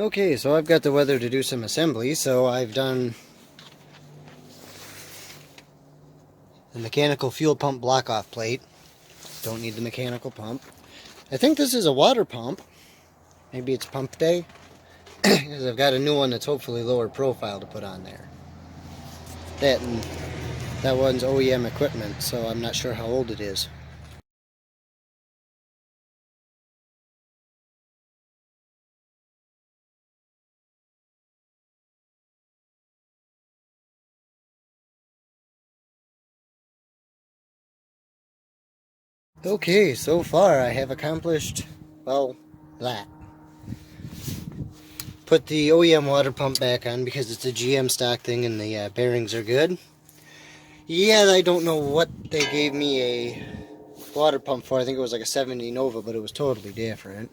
Okay, so I've got the weather to do some assembly, so I've done the mechanical fuel pump block-off plate. Don't need the mechanical pump. I think this is a water pump. Maybe it's pump day, because I've got a new one that's hopefully lower profile to put on there. That one's OEM equipment, so I'm not sure how old it is. Okay, so far I have accomplished, well, that. Put the OEM water pump back on because it's a GM stock thing and the bearings are good. Yeah, I don't know what they gave me a water pump for. I think it was like a 70 Nova, but it was totally different.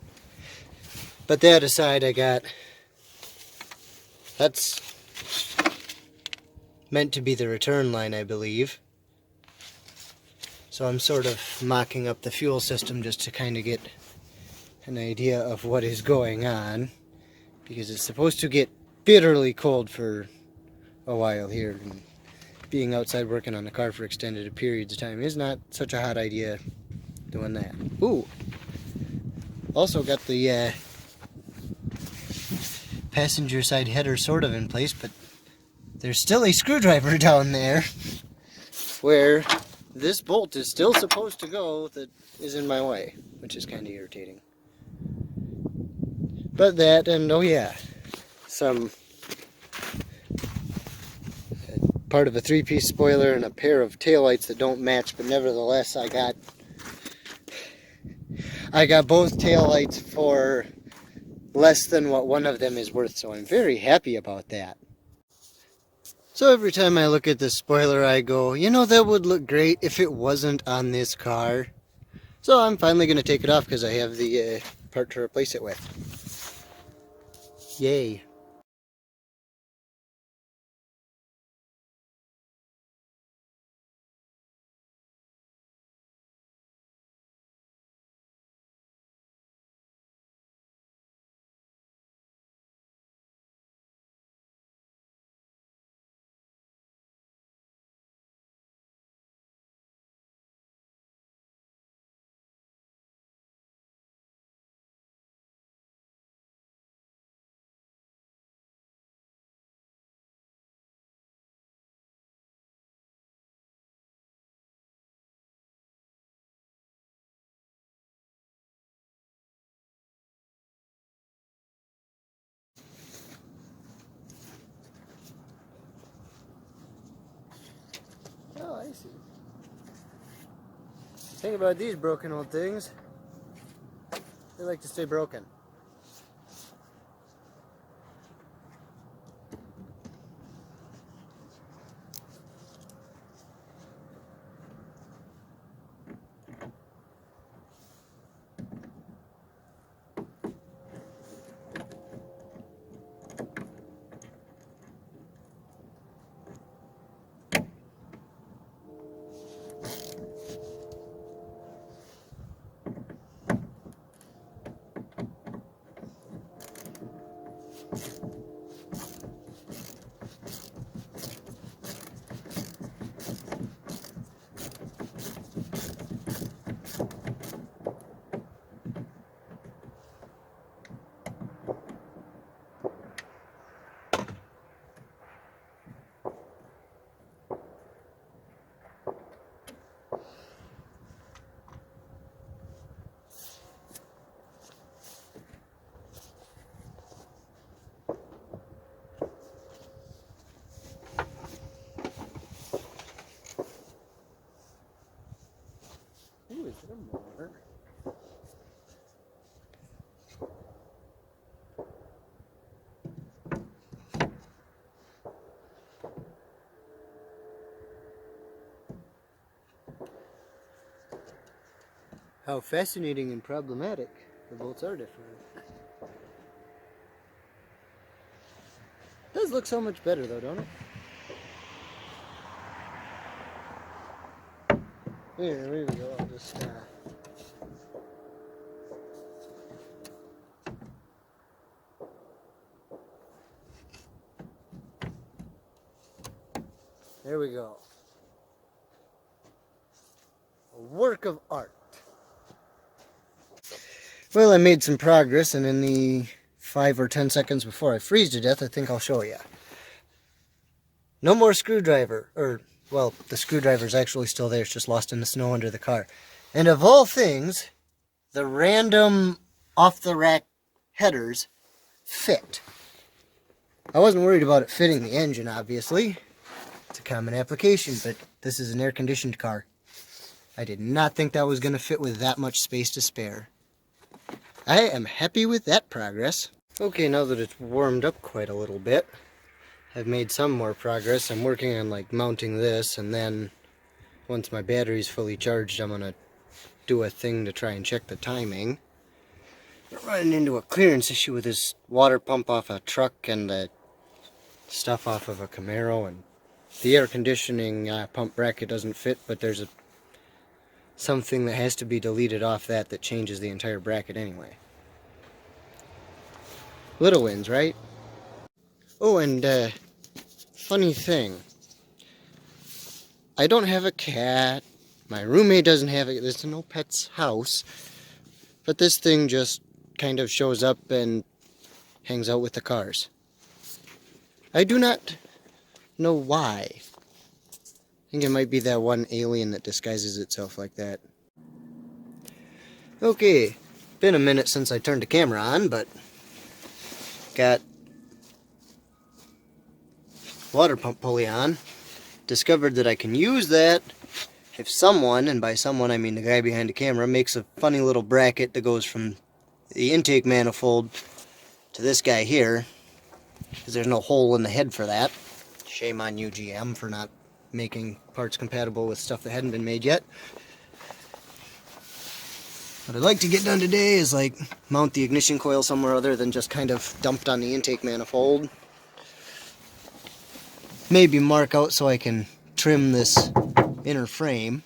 But that aside, that's meant to be the return line, I believe. So I'm sort of mocking up the fuel system just to kind of get an idea of what is going on, because it's supposed to get bitterly cold for a while here, and being outside working on the car for extended periods of time is not such a hot idea doing that. Ooh! Also got the passenger side header sort of in place, but there's still a screwdriver down there where this bolt is still supposed to go that is in my way, which is kind of irritating. But that, and oh yeah, some part of a three-piece spoiler and a pair of taillights that don't match, but nevertheless I got both taillights for less than what one of them is worth, so I'm very happy about that. So every time I look at this spoiler I go, you know, that would look great if it wasn't on this car. So I'm finally going to take it off because I have the part to replace it with. Yay. Oh, I see. The thing about these broken old things, they like to stay broken. Ooh, is there more? How fascinating and problematic the bolts are different. It does look so much better though, don't it? Here we go. I'll just There we go. A work of art. Well, I made some progress, and in the 5 or 10 seconds before I freeze to death, I think I'll show you. No more screwdriver, or, well, the screwdriver's actually still there, it's just lost in the snow under the car. And of all things, the random off-the-rack headers fit. I wasn't worried about it fitting the engine, obviously. It's a common application, but this is an air-conditioned car. I did not think that was going to fit with that much space to spare. I am happy with that progress. Okay, now that it's warmed up quite a little bit, I've made some more progress. I'm working on like mounting this, and then once my battery's fully charged, I'm going to do a thing to try and check the timing. I'm running into a clearance issue with this water pump off a truck and the stuff off of a Camaro, and the air conditioning pump bracket doesn't fit, but there's something that has to be deleted off that changes the entire bracket anyway. Little wins, right? Oh, and funny thing, I don't have a cat, my roommate doesn't have it, there's no pet's house, but this thing just kind of shows up and hangs out with the cars. I do not know why. I think it might be that one alien that disguises itself like that. Okay, been a minute since I turned the camera on, but got water pump pulley on. Discovered that I can use that if someone, and by someone I mean the guy behind the camera, makes a funny little bracket that goes from the intake manifold to this guy here, because there's no hole in the head for that. Shame on you, GM, for not making parts compatible with stuff that hadn't been made yet. What I'd like to get done today is like mount the ignition coil somewhere other than just kind of dumped on the intake manifold. Maybe mark out so I can trim this inner frame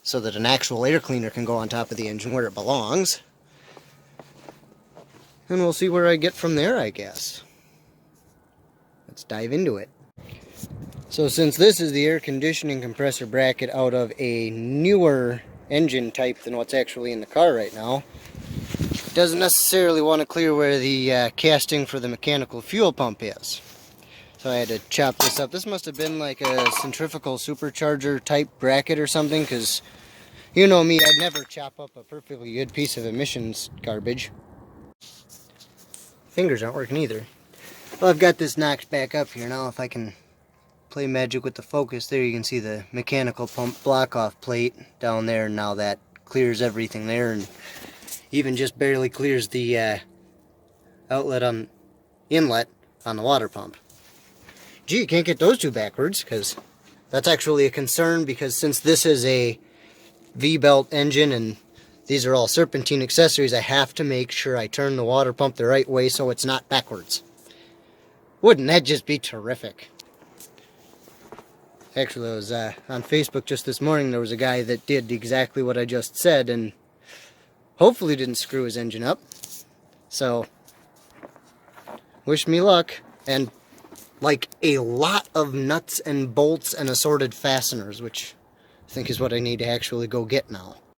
so that an actual air cleaner can go on top of the engine where it belongs. And we'll see where I get from there, I guess. Let's dive into it. So since this is the air conditioning compressor bracket out of a newer engine type than what's actually in the car right now, it doesn't necessarily want to clear where the casting for the mechanical fuel pump is. So I had to chop this up. This must have been like a centrifugal supercharger type bracket or something, because you know me, I'd never chop up a perfectly good piece of emissions garbage. Fingers aren't working either. Well, I've got this knocked back up here now. If I can play magic with the focus, there you can see the mechanical pump block off plate down there. Now that clears everything there, and even just barely clears the inlet on the water pump. Gee, you can't get those two backwards, because that's actually a concern, because since this is a V-belt engine and these are all serpentine accessories, I have to make sure I turn the water pump the right way so it's not backwards. Wouldn't that just be terrific? Actually, I was on Facebook just this morning. There was a guy that did exactly what I just said and hopefully didn't screw his engine up. So, wish me luck. And like a lot of nuts and bolts and assorted fasteners, which I think is what I need to actually go get now.